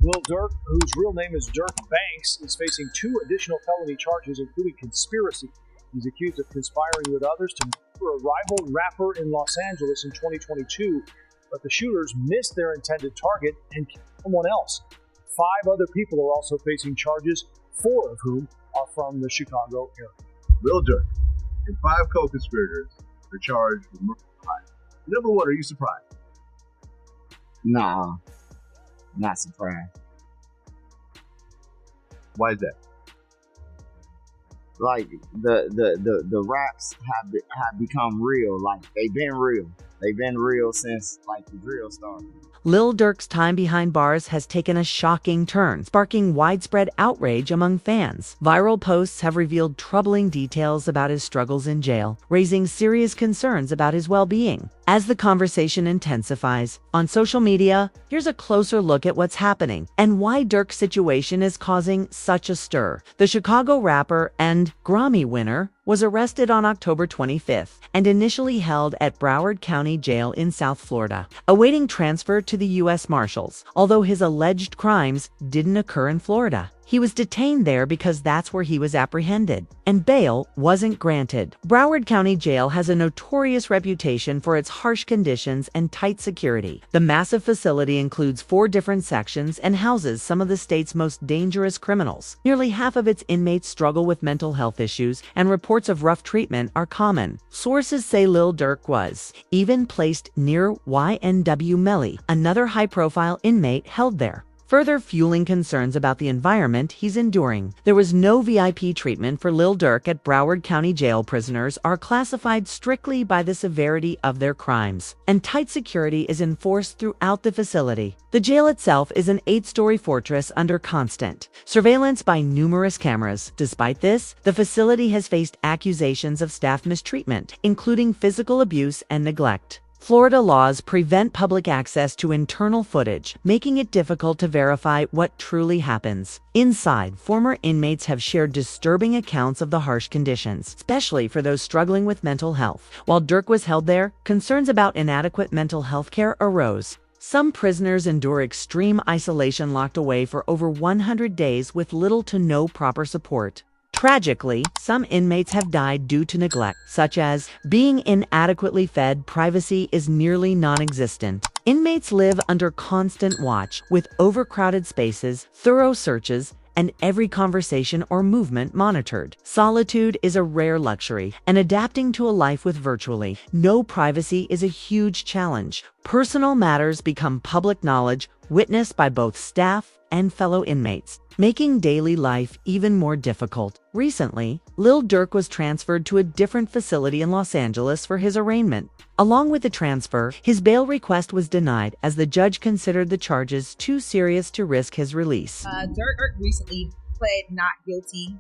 Lil Durk, whose real name is Dirk Banks, is facing 2 additional felony charges, including conspiracy. He's accused of conspiring with others to murder a rival rapper in Los Angeles in 2022, but the shooters missed their intended target and killed someone else. 5 other people are also facing charges, 4 of whom are from the Chicago area. Lil Durk and 5 co-conspirators are charged with murder. Number 1, are you surprised? Nah, not surprised. Why is that? Like the raps have become real. Like they've been real. They've been real since like the drill started. Lil Durk's time behind bars has taken a shocking turn, sparking widespread outrage among fans. Viral posts have revealed troubling details about his struggles in jail, raising serious concerns about his well-being. As the conversation intensifies on social media, here's a closer look at what's happening and why Durk's situation is causing such a stir. The Chicago rapper and Grammy winner was arrested on October 25th and initially held at Broward County Jail in South Florida, awaiting transfer to the U.S. Marshals, although his alleged crimes didn't occur in Florida. He was detained there because that's where he was apprehended, and bail wasn't granted. Broward County Jail has a notorious reputation for its harsh conditions and tight security. The massive facility includes 4 different sections and houses some of the state's most dangerous criminals. Nearly half of its inmates struggle with mental health issues, and reports of rough treatment are common. Sources say Lil Durk was even placed near YNW Melly, another high-profile inmate held there, further fueling concerns about the environment he's enduring. There was no VIP treatment for Lil Durk at Broward County Jail. Prisoners are classified strictly by the severity of their crimes, and tight security is enforced throughout the facility. The jail itself is an 8-story fortress under constant surveillance by numerous cameras. Despite this, the facility has faced accusations of staff mistreatment, including physical abuse and neglect. Florida laws prevent public access to internal footage, making it difficult to verify what truly happens. Inside, former inmates have shared disturbing accounts of the harsh conditions, especially for those struggling with mental health. While Durk was held there, concerns about inadequate mental health care arose. Some prisoners endure extreme isolation, locked away for over 100 days with little to no proper support. Tragically, some inmates have died due to neglect, such as being inadequately fed. Privacy is nearly non-existent. Inmates live under constant watch, with overcrowded spaces, thorough searches, and every conversation or movement monitored. Solitude is a rare luxury, and adapting to a life with virtually no privacy is a huge challenge. Personal matters become public knowledge, witnessed by both staff and fellow inmates, making daily life even more difficult. Recently, Lil Durk was transferred to a different facility in Los Angeles for his arraignment. Along with the transfer, his bail request was denied as the judge considered the charges too serious to risk his release. Durk recently pled not guilty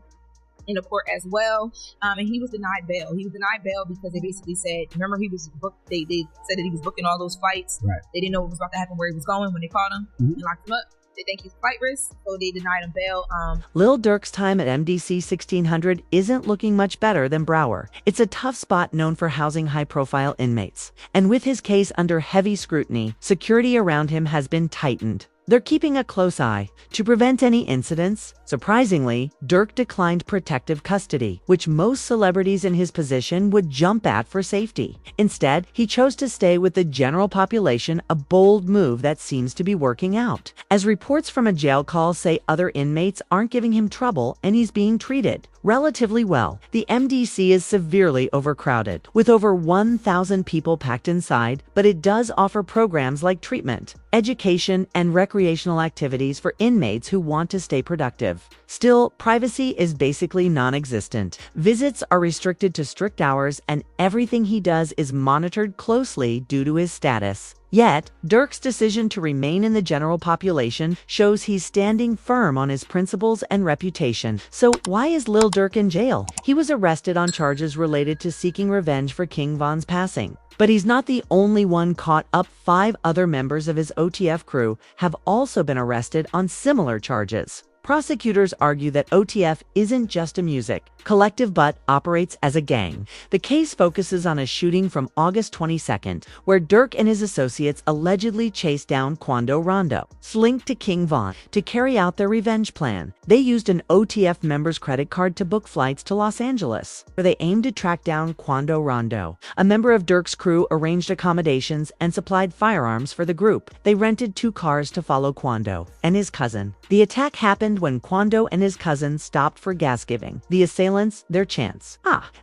in a court as well, and he was denied bail. He was denied bail because they basically said, remember, he was booked. They said that he was booking all those fights. Right. They didn't know what was about to happen, where he was going when they caught him and locked him up. They think he's flight risk, so they denied him bail. Lil Durk's time at MDC 1600 isn't looking much better than Broward. It's a tough spot known for housing high-profile inmates. And with his case under heavy scrutiny, security around him has been tightened. They're keeping a close eye to prevent any incidents. Surprisingly, Durk declined protective custody, which most celebrities in his position would jump at for safety. Instead, he chose to stay with the general population, a bold move that seems to be working out. As reports from a jail call say, other inmates aren't giving him trouble and he's being treated relatively well. The MDC is severely overcrowded, with over 1,000 people packed inside, but it does offer programs like treatment, education, and recreational activities for inmates who want to stay productive. Still, privacy is basically non-existent. Visits are restricted to strict hours, and everything he does is monitored closely due to his status. Yet, Durk's decision to remain in the general population shows he's standing firm on his principles and reputation. So why is Lil Durk in jail? He was arrested on charges related to seeking revenge for King Von's passing. But he's not the only one caught up. 5 other members of his OTF crew have also been arrested on similar charges. Prosecutors argue that OTF isn't just a music collective but operates as a gang. The case focuses on a shooting from August 22nd, where Durk and his associates allegedly chased down Quando Rondo, linked to King Von, to carry out their revenge plan. They used an OTF member's credit card to book flights to Los Angeles, where they aimed to track down Quando Rondo. A member of Durk's crew arranged accommodations and supplied firearms for the group. They rented 2 cars to follow Quando and his cousin. The attack happened when Quando and his cousin stopped for gas giving. The assailants their chance.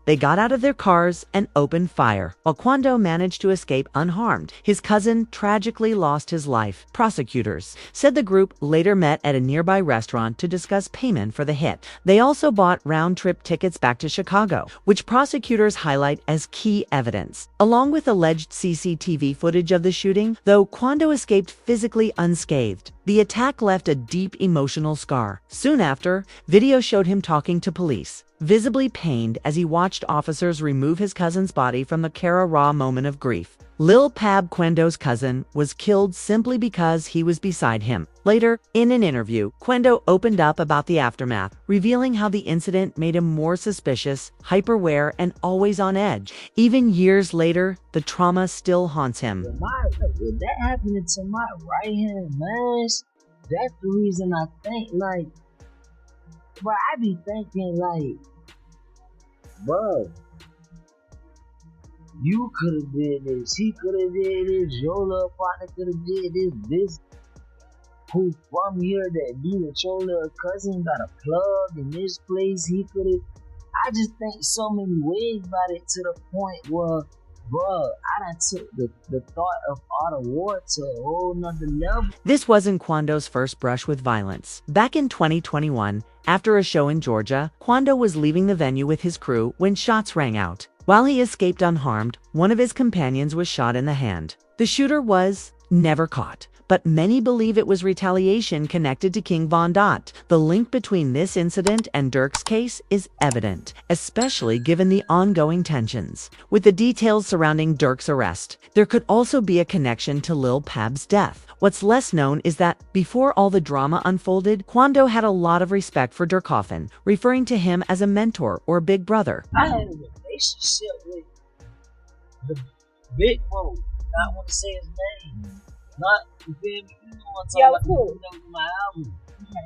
They got out of their cars and opened fire. While Quando managed to escape unharmed, his cousin tragically lost his life. Prosecutors said the group later met at a nearby restaurant to discuss payment for the hit. They also bought round-trip tickets back to Chicago, which prosecutors highlight as key evidence. Along with alleged CCTV footage of the shooting, though Quando escaped physically unscathed, the attack left a deep emotional scar. Soon after, video showed him talking to police, visibly pained as he watched officers remove his cousin's body from the raw moment of grief. Lil Pab, Quando's cousin, was killed simply because he was beside him. Later, in an interview, Quando opened up about the aftermath, revealing how the incident made him more suspicious, hyper-aware, and always on edge. Even years later, the trauma still haunts him. If that happened to my right hand, man, that's the reason I think, like, but I be thinking, like, bro, you could have did this, he could have did this, your little partner could have did this who from here that be with your little cousin got a plug in this place, he could have. I just think so many ways about it to the point where, bro, I done took the thought of art of war to a whole nother level. This wasn't Quando's first brush with violence. Back in 2021, after a show in Georgia, Quando was leaving the venue with his crew when shots rang out. While he escaped unharmed, one of his companions was shot in the hand. The shooter was never caught, but many believe it was retaliation connected to King Von Dot. The link between this incident and Durk's case is evident, especially given the ongoing tensions. With the details surrounding Durk's arrest, there could also be a connection to Lil Pab's death. What's less known is that before all the drama unfolded, Quando had a lot of respect for Durkoffen, referring to him as a mentor or big brother. I had a relationship with the big bro. I want to say his name. Not, you feel me? You know what I'm talking about? Cool. My album.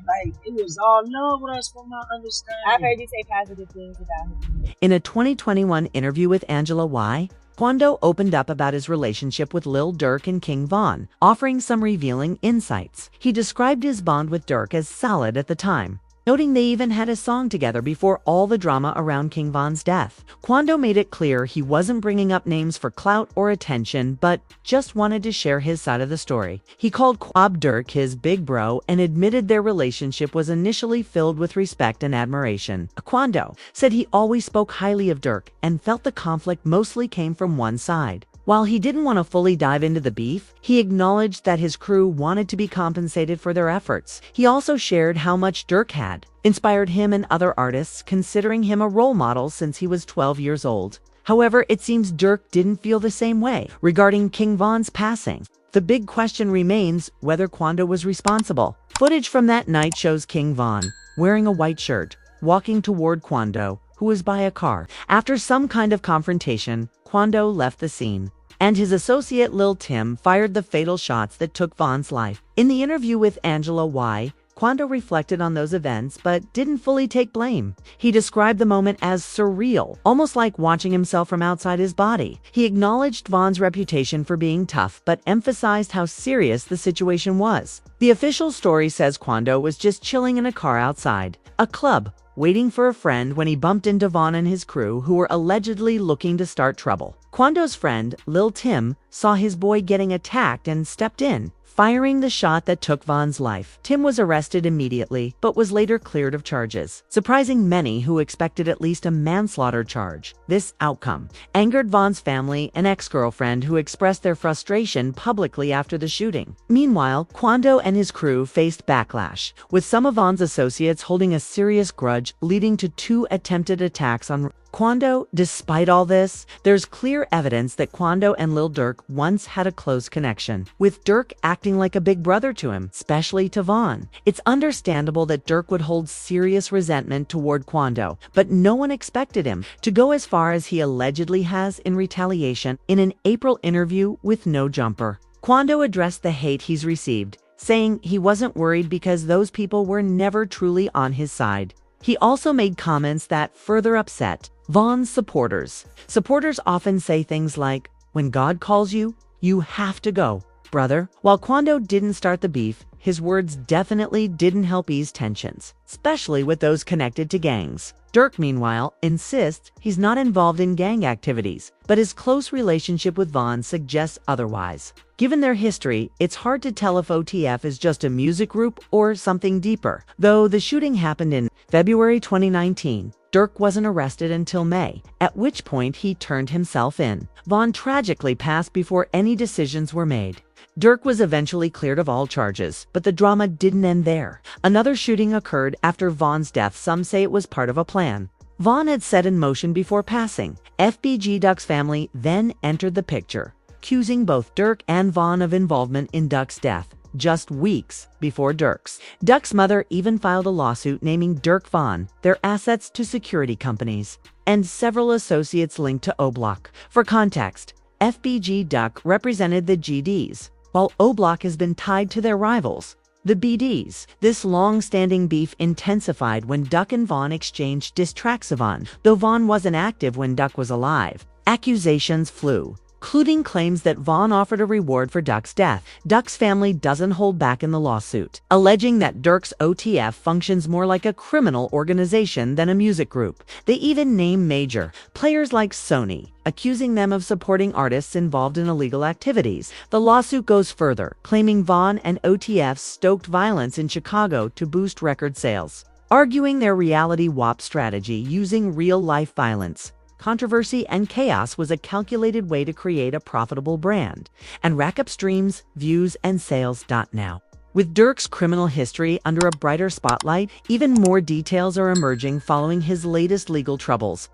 Like, it was all love with us from my understanding. I've heard you say positive things about him. In a 2021 interview with Angela Y, Quando opened up about his relationship with Lil Durk and King Von, offering some revealing insights. He described his bond with Durk as solid at the time, noting they even had a song together before all the drama around King Von's death. Quando made it clear he wasn't bringing up names for clout or attention, but just wanted to share his side of the story. He called Quab Durk his big bro and admitted their relationship was initially filled with respect and admiration. Quando said he always spoke highly of Durk and felt the conflict mostly came from one side. While he didn't want to fully dive into the beef, he acknowledged that his crew wanted to be compensated for their efforts. He also shared how much Durk had inspired him and other artists, considering him a role model since he was 12 years old. However, it seems Durk didn't feel the same way regarding King Von's passing. The big question remains whether Quando was responsible. Footage from that night shows King Von, wearing a white shirt, walking toward Quando, who was by a car. After some kind of confrontation, Quando left the scene, and his associate Lil Tim fired the fatal shots that took Von's life. In the interview with Angela Y, Quando reflected on those events but didn't fully take blame. He described the moment as surreal, almost like watching himself from outside his body. He acknowledged Von's reputation for being tough but emphasized how serious the situation was. The official story says Quando was just chilling in a car outside a club, waiting for a friend when he bumped into Von and his crew, who were allegedly looking to start trouble. Quando's friend, Lil Tim, saw his boy getting attacked and stepped in, firing the shot that took Von's life. Tim was arrested immediately, but was later cleared of charges, surprising many who expected at least a manslaughter charge. This outcome angered Von's family and ex-girlfriend, who expressed their frustration publicly after the shooting. Meanwhile, Quando and his crew faced backlash, with some of Von's associates holding a serious grudge, leading to 2 attempted attacks on Quando, despite all this, there's clear evidence that Quando and Lil Durk once had a close connection, with Durk acting like a big brother to him, especially to Vaughn. It's understandable that Durk would hold serious resentment toward Quando, but no one expected him to go as far as he allegedly has in retaliation in an April interview with No Jumper. Quando addressed the hate he's received, saying he wasn't worried because those people were never truly on his side. He also made comments that further upset Vaughn's supporters. Supporters often say things like, "When God calls you, you have to go, brother." While Quando didn't start the beef, his words definitely didn't help ease tensions, especially with those connected to gangs. Durk, meanwhile, insists he's not involved in gang activities, but his close relationship with Vaughn suggests otherwise. Given their history, it's hard to tell if OTF is just a music group or something deeper. Though the shooting happened in February 2019, Durk wasn't arrested until May, at which point he turned himself in. Vaughn tragically passed before any decisions were made. Durk was eventually cleared of all charges, but the drama didn't end there. Another shooting occurred after Vaughn's death. Some say it was part of a plan Vaughn had set in motion before passing. FBG Duck's family then entered the picture, accusing both Durk and Vaughn of involvement in Duck's death, just weeks before Durk's. Duck's mother even filed a lawsuit naming Durk Vaughn, their assets to security companies, and several associates linked to O-Block. For context, FBG Duck represented the GDs, while O-Block has been tied to their rivals, the BDs. This long-standing beef intensified when Duck and Vaughn exchanged diss tracks of Vaughn, though Vaughn wasn't active when Duck was alive. Accusations flew, including claims that Vaughn offered a reward for Duck's death. Duck's family doesn't hold back in the lawsuit, alleging that Durk's OTF functions more like a criminal organization than a music group. They even name major players like Sony, accusing them of supporting artists involved in illegal activities. The lawsuit goes further, claiming Vaughn and OTF stoked violence in Chicago to boost record sales, arguing their reality WAP strategy using real-life violence, controversy, and chaos was a calculated way to create a profitable brand and rack up streams, views, and sales. Now, with Durk's criminal history under a brighter spotlight, even more details are emerging following his latest legal troubles.